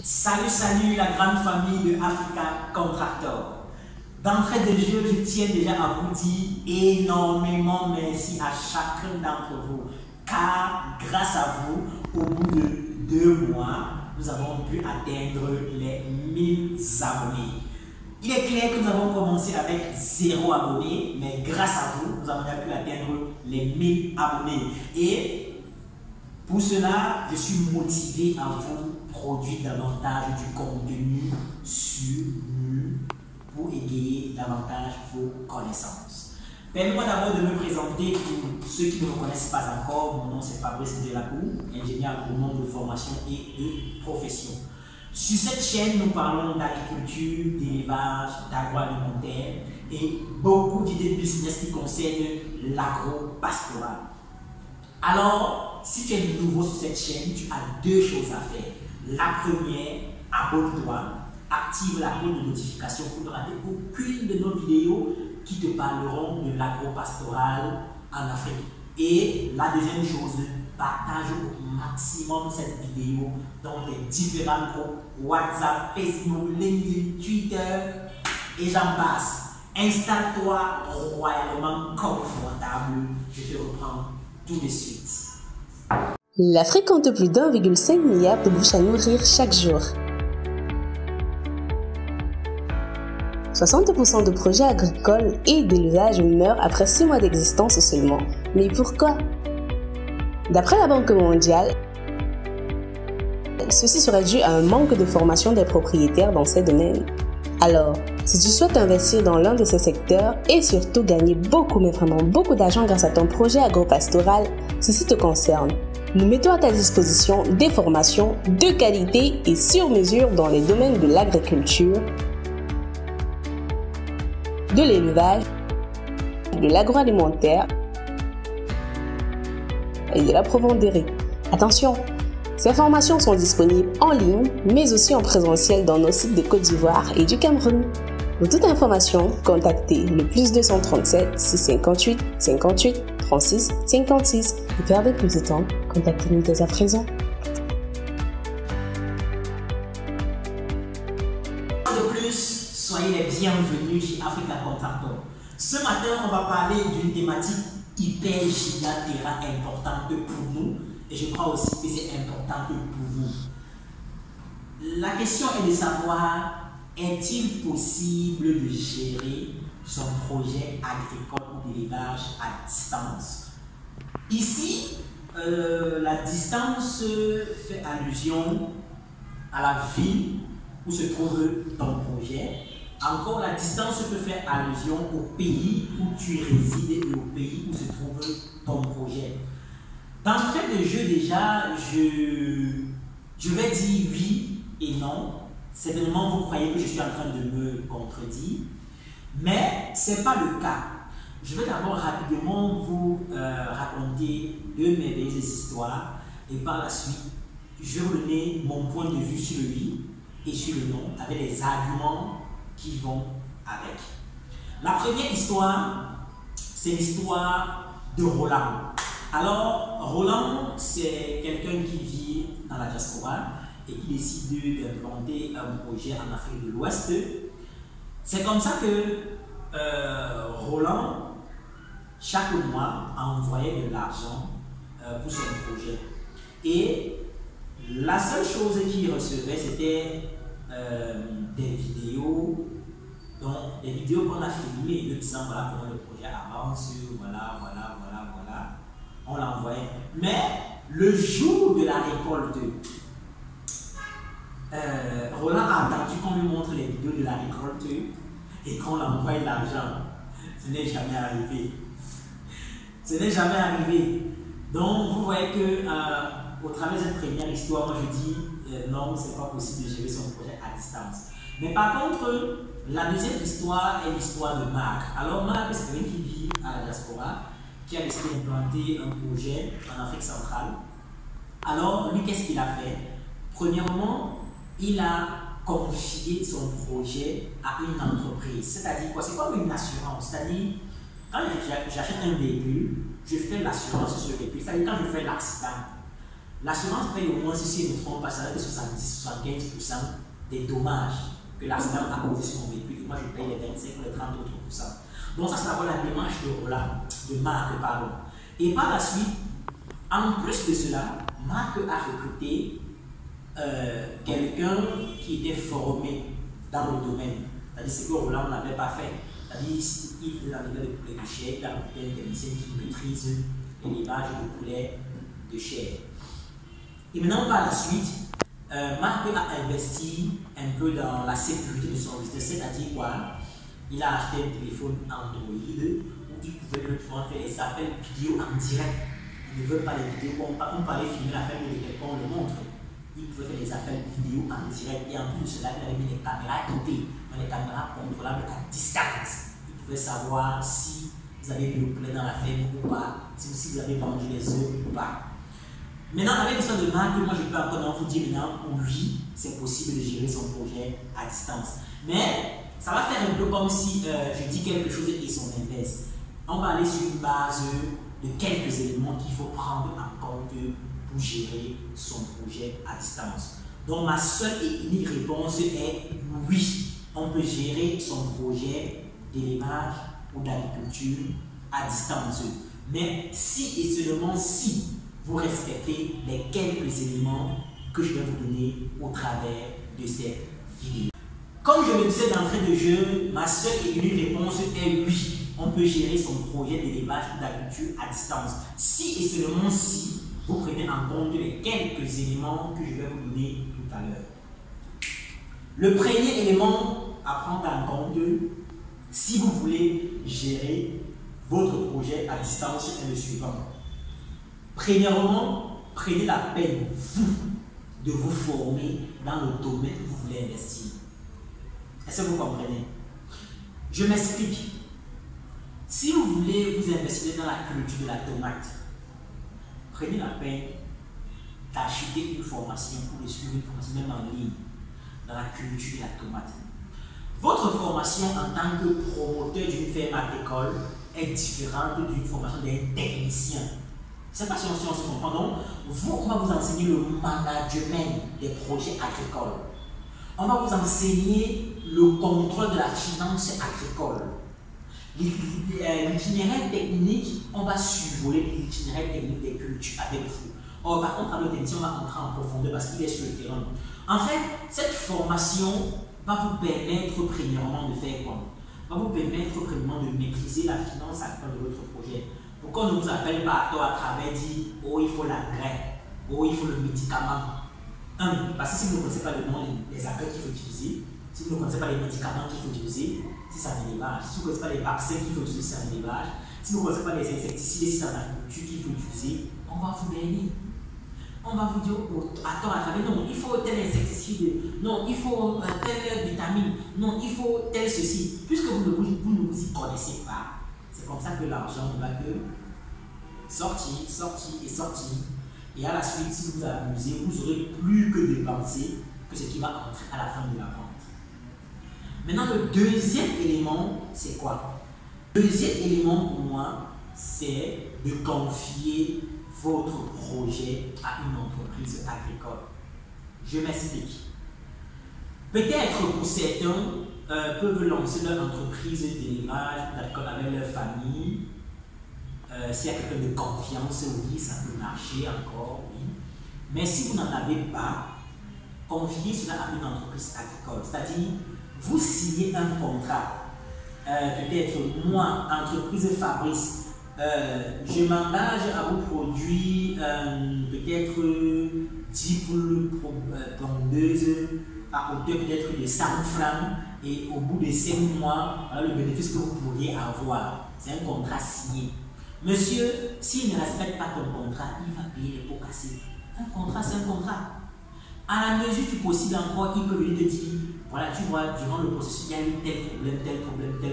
Salut, salut la grande famille de Africa Contractor. D'entrée de jeu, je tiens déjà à vous dire énormément merci à chacun d'entre vous. Car grâce à vous, au bout de 2 mois, nous avons pu atteindre les 1000 abonnés. Il est clair que nous avons commencé avec 0 abonnés, mais grâce à vous, nous avons pu atteindre les 1000 abonnés. Et pour cela, je suis motivé à vous produire davantage du contenu sur nous pour égayer davantage vos connaissances. Permettez-moi d'abord de me présenter pour ceux qui ne me connaissent pas encore. Mon nom c'est Fabrice Delacour, ingénieur agronome de formation et de profession. Sur cette chaîne, nous parlons d'agriculture, d'élevage, d'agroalimentaire et beaucoup d'idées de business qui concernent l'agro-pastoral. Alors, si tu es nouveau sur cette chaîne, tu as 2 choses à faire. La première, abonne-toi, active la cloche de notification pour ne rater aucune de nos vidéos qui te parleront de l'agro-pastoral en Afrique. Et la deuxième chose, partage au maximum cette vidéo dans les différents groupes WhatsApp, Facebook, LinkedIn, Twitter et j'en passe. Installe-toi royalement confortable. Je te reprends tout de suite. L'Afrique compte plus d'1,5 milliard de bouches à nourrir chaque jour. 60% de projets agricoles et d'élevage meurent après 6 mois d'existence seulement. Mais pourquoi? D'après la Banque mondiale, ceci serait dû à un manque de formation des propriétaires dans ces domaines. Alors, si tu souhaites investir dans l'un de ces secteurs et surtout gagner beaucoup, mais vraiment beaucoup d'argent grâce à ton projet agropastoral, ceci te concerne. Nous mettons à ta disposition des formations de qualité et sur mesure dans les domaines de l'agriculture, de l'élevage, de l'agroalimentaire et de la provenderie. Attention, ces formations sont disponibles en ligne, mais aussi en présentiel dans nos sites de Côte d'Ivoire et du Cameroun. Pour toute information, contactez le +237 658 58 36 56. Ne perdez plus de temps, contactez-nous dès à présent. De plus, soyez les bienvenus chez Africa Contractor. Ce matin, on va parler d'une thématique hyper giga importante pour nous et je crois aussi que c'est important pour vous. La question est de savoir, est-il possible de gérer son projet agricole ou d'élevage à distance? Ici, la distance fait allusion à la ville où se trouve ton projet. Encore, la distance peut faire allusion au pays où tu résides et au pays où se trouve ton projet. D'entrée de jeu déjà, je vais dire oui et non. Certainement, vous croyez que je suis en train de me contredire, mais ce n'est pas le cas. Je vais d'abord rapidement vous raconter 2 merveilleuses histoires et par la suite, je vais vous donner mon point de vue sur le oui et sur le non avec les arguments qui vont avec. La première histoire, c'est l'histoire de Roland. Alors, Roland, c'est quelqu'un qui vit dans la diaspora et qui décide d'implanter un projet en Afrique de l'Ouest. C'est comme ça que Roland, chaque mois, envoyait de l'argent pour son projet. Et la seule chose qu'il recevait, c'était des vidéos, donc des vidéos qu'on a filmées de disant voilà comment le projet avance, voilà. On l'envoyait. Mais le jour de la récolte, Roland a attendu qu'on lui montre les vidéos de la récolte et qu'on l'envoie l'argent. Ce n'est jamais arrivé. Ce n'est jamais arrivé. Donc, vous voyez que au travers de cette première histoire, moi je dis non, c'est pas possible de gérer son projet à distance. Mais par contre, la deuxième histoire est l'histoire de Marc. Alors, Marc, c'est quelqu'un qui vit à la diaspora, qui a décidé d'implanter un projet en Afrique centrale. Alors, lui, qu'est-ce qu'il a fait? Premièrement, il a confié son projet à une entreprise. C'est-à-dire quoi? C'est comme une assurance. C'est-à-dire, quand j'achète un véhicule, je fais l'assurance sur le véhicule. C'est-à-dire, quand je fais l'accident, l'assurance paye au moins, si je ne me trompe pas, ça va être 70-75% des dommages que l'accident a causé sur mon véhicule. Et moi, je paye les 25 ou les 30 autres pourcents. Donc ça, c'est d'abord la démarche de Marc, pardon. Et par la suite, en plus de cela, Marc a recruté quelqu'un qui était formé dans le domaine. C'est-à-dire ce que Roland n'avait pas fait. C'est-à-dire il faisait la livraison de poulet de chair, il a recruté un technicien qui maîtrise l'élevage de poulet de chair. Et maintenant, par la suite, Marc a investi un peu dans la sécurité de son business, c'est-à-dire quoi? Il a acheté un téléphone Android où il pouvait notamment faire les appels vidéo en direct. Il ne veut pas les vidéos, on parlait filmer l'appel de quelqu'un, on le montre. Il pouvait faire les appels vidéo en direct et en plus de cela, il avait mis les caméras à côté, les caméras contrôlables à distance. Il pouvait savoir si vous avez mis le poulet dans la ferme ou pas, si vous avez vendu les œufs ou pas. Maintenant, avec l'histoire de Marc, moi je peux encore vous dire maintenant, oui, c'est possible de gérer son projet à distance. Mais ça va faire un peu comme si je dis quelque chose et son inverse. On va aller sur une base de quelques éléments qu'il faut prendre en compte pour gérer son projet à distance. Donc ma seule et unique réponse est oui, on peut gérer son projet d'élevage ou d'agriculture à distance. Mais si et seulement si vous respectez les quelques éléments que je vais vous donner au travers de cette vidéo. Comme je le disais d'entrée de jeu, ma seule et unique réponse est oui. On peut gérer son projet d'élevage ou d'agriculture à distance. Si et seulement si vous prenez en compte les quelques éléments que je vais vous donner tout à l'heure. Le premier élément à prendre en compte, si vous voulez gérer votre projet à distance, est le suivant. Premièrement, prenez la peine, vous, de vous former dans le domaine que vous voulez investir. Est-ce que vous comprenez? Je m'explique. Si vous voulez vous investir dans la culture de la tomate, prenez la peine d'acheter une formation ou de suivre une formation même en ligne dans la culture de la tomate. Votre formation en tant que promoteur d'une ferme agricole est différente d'une formation d'un technicien. C'est pas si on se comprend. Donc, on va vous enseigner le management des projets agricoles. On va vous enseigner le contrôle de la finance agricole. L'itinéraire technique, on va survoler l'itinéraire technique des cultures avec vous. Or, par contre, avec le technicien, on va entrer en profondeur parce qu'il est sur le terrain. En fait, cette formation va vous permettre premièrement de faire quoi? Va vous permettre premièrement de maîtriser la finance agricole de votre projet. Pourquoi on ne vous appelle pas à travers dire oh il faut l'engrais, oh il faut le médicament. Parce que si vous ne connaissez pas le nom des engrais qu'il faut utiliser, si vous ne connaissez pas les médicaments qu'il faut utiliser, si c'est en élevage, si vous ne connaissez pas les vaccins qu'il faut utiliser, si c'est en élevage, si vous ne connaissez pas les insecticides, si c'est en agriculture qu'il faut utiliser, on va vous berner. On va vous dire à travers non, il faut tel insecticide, non, il faut telle vitamine, non, il faut tel ceci. Puisque vous ne vous y connaissez pas, c'est comme ça que l'argent ne va que sortir. Et à la suite, si vous vous amusez, vous aurez plus que dépenser que ce qui va entrer à la fin de la vente. Maintenant, le deuxième élément, c'est quoi? Le deuxième élément pour moi, c'est de confier votre projet à une entreprise agricole. Je m'explique. Peut-être pour certains peuvent lancer leur entreprise d'élevage avec leur famille. S'il y a quelqu'un de confiance, oui, ça peut marcher encore, oui. Mais si vous n'en avez pas, confiez cela à une entreprise agricole. C'est-à-dire, vous signez un contrat. Peut-être moi, entreprise Fabrice, je m'engage à vous produire peut-être 10 poules pondeuses à hauteur peut-être de 100 francs et au bout de 5 mois, voilà le bénéfice que vous pourriez avoir. C'est un contrat signé. Monsieur, s'il ne respecte pas ton contrat, il va payer les pots cassés. Un contrat, c'est un contrat. À la mesure du possible encore, il peut venir te dire, voilà, tu vois, durant le processus, il y a eu tel problème. Je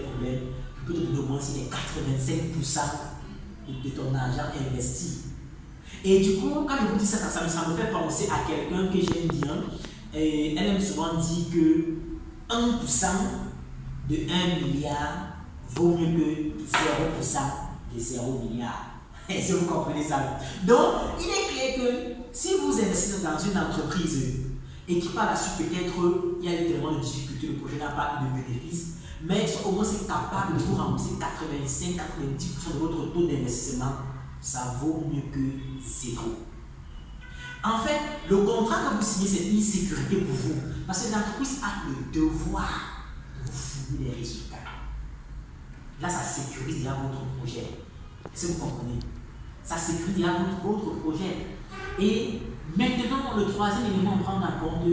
peux te donner au moins les 85% de ton argent investi. Et du coup, quand je vous dis ça, ça me fait penser à quelqu'un que j'aime bien. Et elle aime souvent dire que 1% de 1 milliard vaut mieux que 0% de 0 milliard. Est-ce que vous comprenez ça? Donc, il est clair que si vous investissez dans une entreprise et qui par la suite peut-être il y a tellement de difficultés, le projet n'a pas de bénéfices, mais au moins c'est capable de vous rembourser 85-90% de votre taux d'investissement, ça vaut mieux que zéro. En fait, le contrat que vous signez, c'est une sécurité pour vous. Parce que l'entreprise a le devoir de vous fournir des résultats. Là, ça sécurise déjà votre projet. Est-ce que vous comprenez? Ça sécurise déjà votre projet. Et maintenant, le troisième élément à prendre en compte,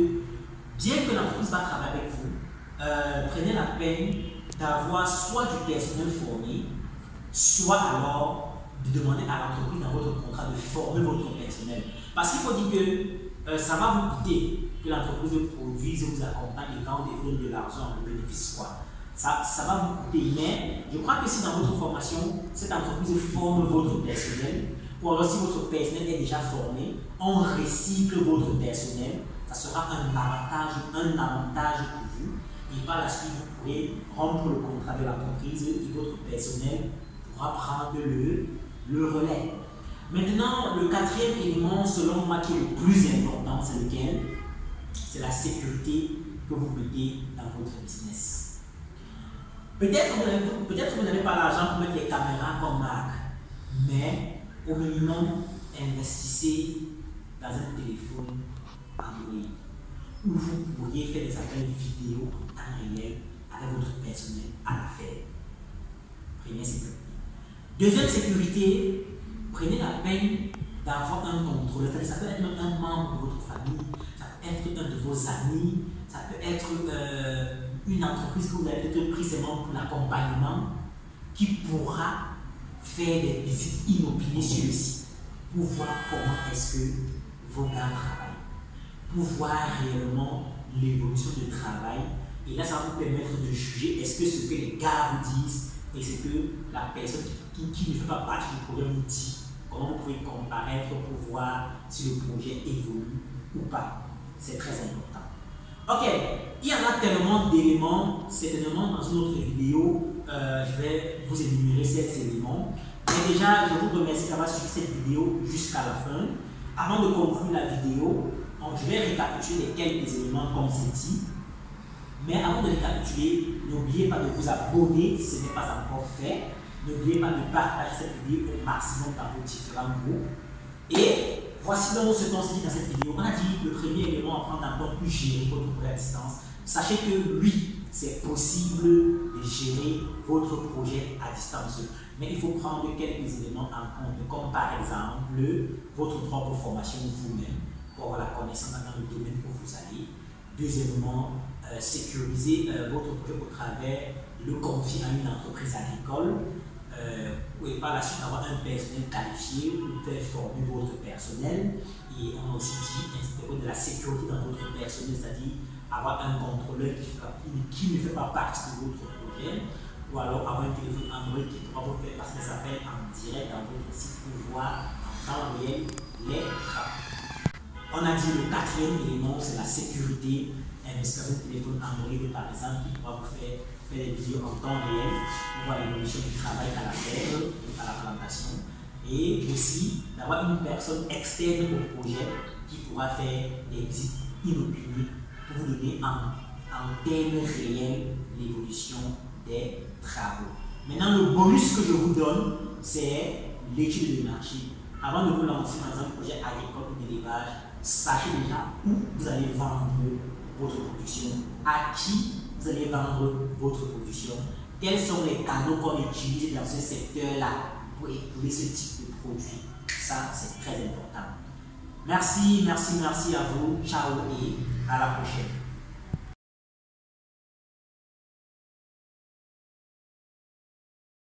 bien que l'entreprise va travailler avec vous, prenez la peine d'avoir soit du personnel formé, soit alors de demander à l'entreprise dans votre contrat de former votre personnel. Parce qu'il faut dire que ça va vous coûter que l'entreprise produise, vous accompagne et quand vous donne de l'argent, le bénéfice quoi. Ça va vous coûter, mais je crois que si dans votre formation, cette entreprise forme votre personnel, ou alors si votre personnel est déjà formé, on recycle votre personnel, ça sera un avantage pour vous. Et par la suite, vous pourrez rompre le contrat de l'entreprise et votre personnel pourra prendre le relais. Maintenant, le quatrième élément, selon moi, qui est le plus important, c'est lequel? C'est la sécurité que vous mettez dans votre business. Peut-être que vous n'avez pas l'argent pour mettre les caméras comme marque, mais au minimum, investissez dans un téléphone Android où vous pourriez faire des appels vidéo en temps réel avec votre personnel à l'affaire. Première sécurité. Deuxième sécurité, prenez la peine d'avoir un contrôle. Ça peut être un membre de votre famille, ça peut être un de vos amis, ça peut être une entreprise que vous avez peut-être pris seulement pour l'accompagnement qui pourra faire des visites inopinées sur le site pour voir comment est-ce que vos gars travaillent, pour voir réellement l'évolution du travail. Et là, ça va vous permettre de juger est-ce que ce que les gars vous disent et ce que la personne qui ne fait pas partie du projet vous dit, comment vous pouvez comparaître pour voir si le projet évolue ou pas. C'est très important. Ok, il y en a tellement d'éléments, certainement dans une autre vidéo, je vais vous énumérer ces éléments. Mais déjà, je vous remercie d'avoir suivi cette vidéo jusqu'à la fin. Avant de conclure la vidéo, je vais récapituler quelques éléments comme ceci. Mais avant de récapituler, n'oubliez pas de vous abonner si ce n'est pas encore fait. N'oubliez pas de partager cette vidéo au maximum dans vos différents groupes. Et voici donc ce qu'on s'est dit dans cette vidéo. On a dit le premier élément à prendre en compte pour gérer votre projet à distance. Sachez que oui, c'est possible de gérer votre projet à distance. Mais il faut prendre quelques éléments en compte, comme par exemple votre propre formation vous-même pour avoir la connaissance dans le domaine où vous allez. Deuxièmement, sécuriser votre projet au travers de le confier à une entreprise agricole. Et par la suite avoir un personnel qualifié pour faire former votre personnel. Et on a aussi dit instaurer de la sécurité dans votre personnel, c'est-à-dire avoir un contrôleur qui ne fait pas partie de votre projet, ou alors avoir un téléphone Android qui pourra vous faire passer des appels en direct dans votre site pour voir en temps réel les travaux. On a dit le quatrième élément, c'est la sécurité. Investir un téléphone Android par exemple qui pourra vous faire des vidéos en temps réel pour voir l'évolution du travail à la terre, à la plantation, et aussi d'avoir une personne externe au projet qui pourra faire des visites inopinées pour vous donner en termes réels l'évolution des travaux. Maintenant, le bonus que je vous donne, c'est l'étude de marché. Avant de vous lancer dans un projet agricole ou d'élevage, sachez déjà où vous allez vendre votre production, à qui vous allez vendre votre production, quels sont les canaux qu'on utilise dans ce secteur-là pour éprouver ce type de produit. Ça, c'est très important. Merci à vous. Ciao et à la prochaine.